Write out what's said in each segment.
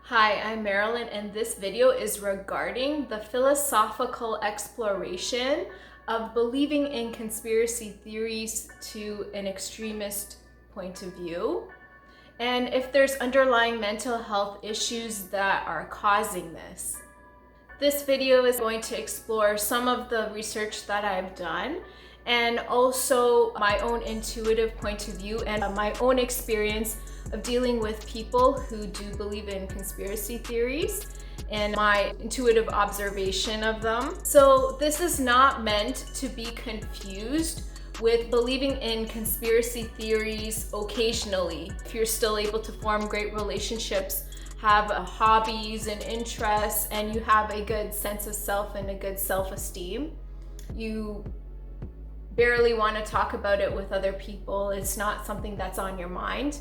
Hi, I'm Marilyn, and this video is regarding the philosophical exploration of believing in conspiracy theories to an extremist point of view, and if there's underlying mental health issues that are causing this. This video is going to explore some of the research that I've done and also my own intuitive point of view and my own experience of dealing with people who do believe in conspiracy theories and my intuitive observation of them. So this is not meant to be confused with believing in conspiracy theories occasionally. If you're still able to form great relationships, have hobbies and interests, and you have a good sense of self and a good self-esteem, you barely want to talk about it with other people. It's not something that's on your mind.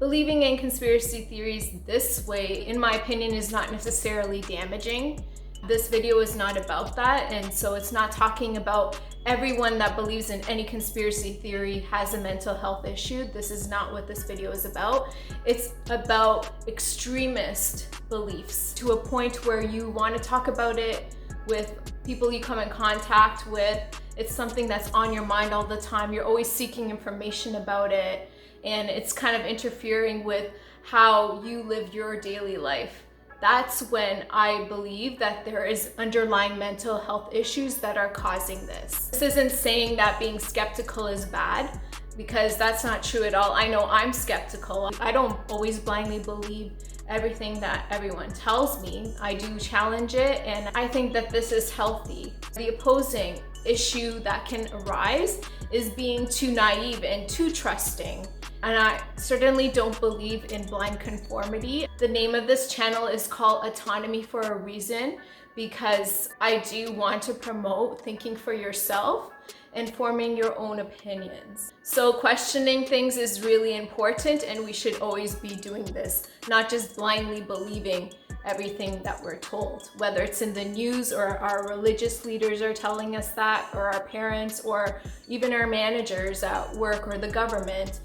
Believing in conspiracy theories this way, in my opinion, is not necessarily damaging. This video is not about that, and so it's not talking about everyone that believes in any conspiracy theory has a mental health issue. This is not what this video is about. It's about extremist beliefs to a point where you want to talk about it with people you come in contact with. It's something that's on your mind all the time. You're always seeking information about it, and it's kind of interfering with how you live your daily life. That's when I believe that there is underlying mental health issues that are causing this. This isn't saying that being skeptical is bad, because that's not true at all. I know I'm skeptical. I don't always blindly believe everything that everyone tells me. I do challenge it, and I think that this is healthy. The opposing issue that can arise is being too naive and too trusting. And I certainly don't believe in blind conformity. The name of this channel is called Autonomy for a reason, because I do want to promote thinking for yourself and forming your own opinions. So questioning things is really important, and we should always be doing this, not just blindly believing everything that we're told, whether it's in the news or our religious leaders are telling us that, or our parents, or even our managers at work or the government.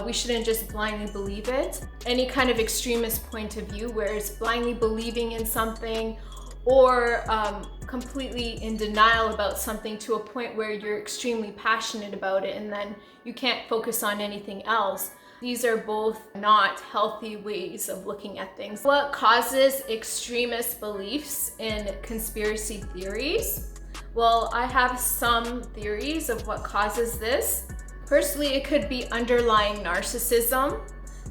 We shouldn't just blindly believe it. Any kind of extremist point of view where it's blindly believing in something or completely in denial about something to a point where you're extremely passionate about it and then you can't focus on anything else. These are both not healthy ways of looking at things. What causes extremist beliefs in conspiracy theories? Well, I have some theories of what causes this. Firstly, it could be underlying narcissism.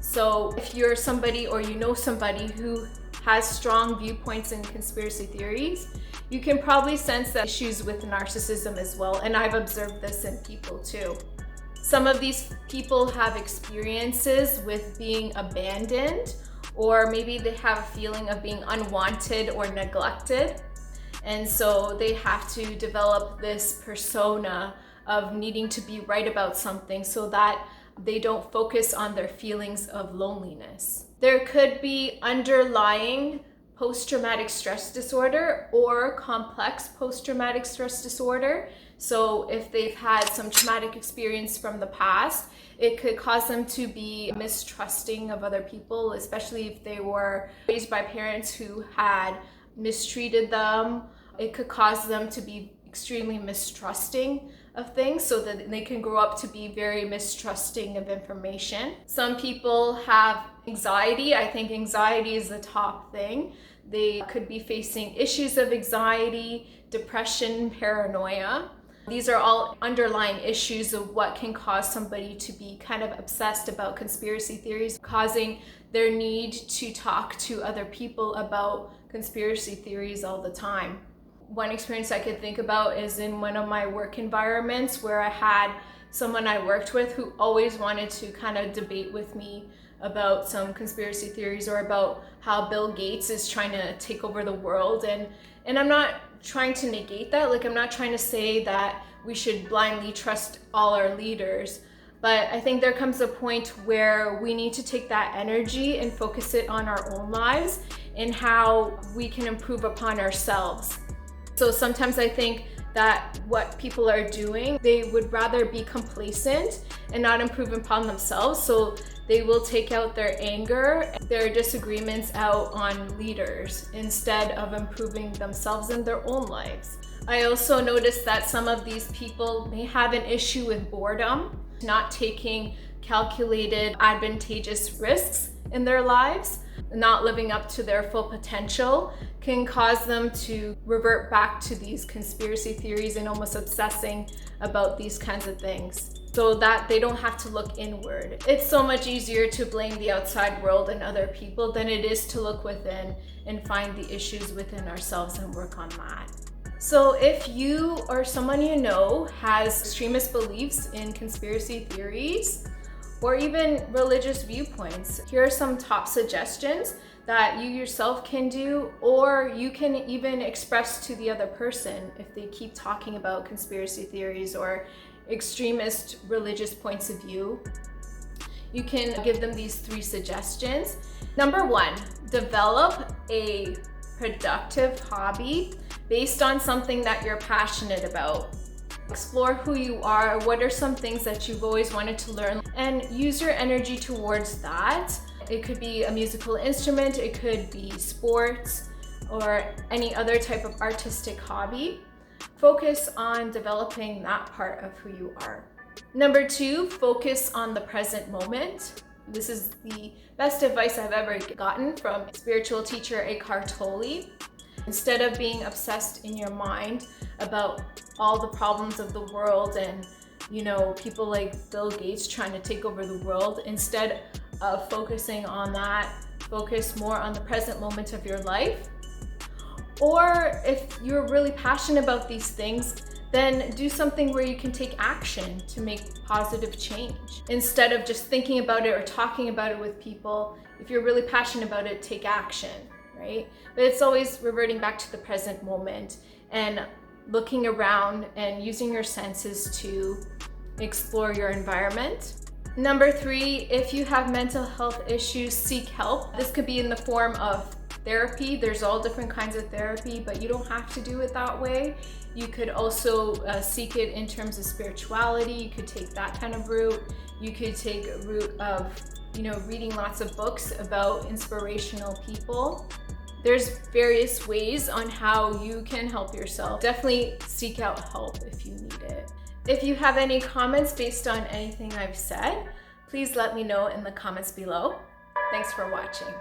So if you're somebody or you know somebody who has strong viewpoints in conspiracy theories, you can probably sense that issues with narcissism as well. And I've observed this in people too. Some of these people have experiences with being abandoned, or maybe they have a feeling of being unwanted or neglected. And so they have to develop this persona of needing to be right about something so that they don't focus on their feelings of loneliness. There could be underlying post-traumatic stress disorder or complex post-traumatic stress disorder. So if they've had some traumatic experience from the past, it could cause them to be mistrusting of other people, especially if they were raised by parents who had mistreated them. It could cause them to be extremely mistrusting of things, so that they can grow up to be very mistrusting of information. Some people have anxiety. I think anxiety is the top thing. They could be facing issues of anxiety, depression, paranoia. These are all underlying issues of what can cause somebody to be kind of obsessed about conspiracy theories, causing their need to talk to other people about conspiracy theories all the time. One experience I could think about is in one of my work environments where I had someone I worked with who always wanted to kind of debate with me about some conspiracy theories or about how Bill Gates is trying to take over the world. And I'm not trying to negate that. Like, I'm not trying to say that we should blindly trust all our leaders. But I think there comes a point where we need to take that energy and focus it on our own lives and how we can improve upon ourselves. So sometimes I think that what people are doing, they would rather be complacent and not improve upon themselves. So they will take out their anger, their disagreements out on leaders instead of improving themselves in their own lives. I also noticed that some of these people may have an issue with boredom, not taking calculated, advantageous risks in their lives, not living up to their full potential can cause them to revert back to these conspiracy theories and almost obsessing about these kinds of things, so that they don't have to look inward. It's so much easier to blame the outside world and other people than it is to look within and find the issues within ourselves and work on that. So if you or someone you know has extremist beliefs in conspiracy theories or even religious viewpoints, here are some top suggestions that you yourself can do, or you can even express to the other person if they keep talking about conspiracy theories or extremist religious points of view. You can give them these 3 suggestions. Number 1, develop a productive hobby based on something that you're passionate about. Explore who you are, what are some things that you've always wanted to learn, and use your energy towards that. It could be a musical instrument, it could be sports, or any other type of artistic hobby. Focus on developing that part of who you are. Number 2, focus on the present moment. This is the best advice I've ever gotten from spiritual teacher Eckhart Tolle. Instead of being obsessed in your mind about all the problems of the world and, people like Bill Gates trying to take over the world, instead of focusing on that, focus more on the present moment of your life. Or if you're really passionate about these things, then do something where you can take action to make positive change. Instead of just thinking about it or talking about it with people, if you're really passionate about it, take action, right? But it's always reverting back to the present moment and looking around and using your senses to explore your environment. Number 3, if you have mental health issues, seek help. This could be in the form of therapy. There's all different kinds of therapy, but you don't have to do it that way. You could also seek it in terms of spirituality. You could take that kind of route. You could take a route of, reading lots of books about inspirational people. There's various ways on how you can help yourself. Definitely seek out help if you need it. If you have any comments based on anything I've said, please let me know in the comments below. Thanks for watching.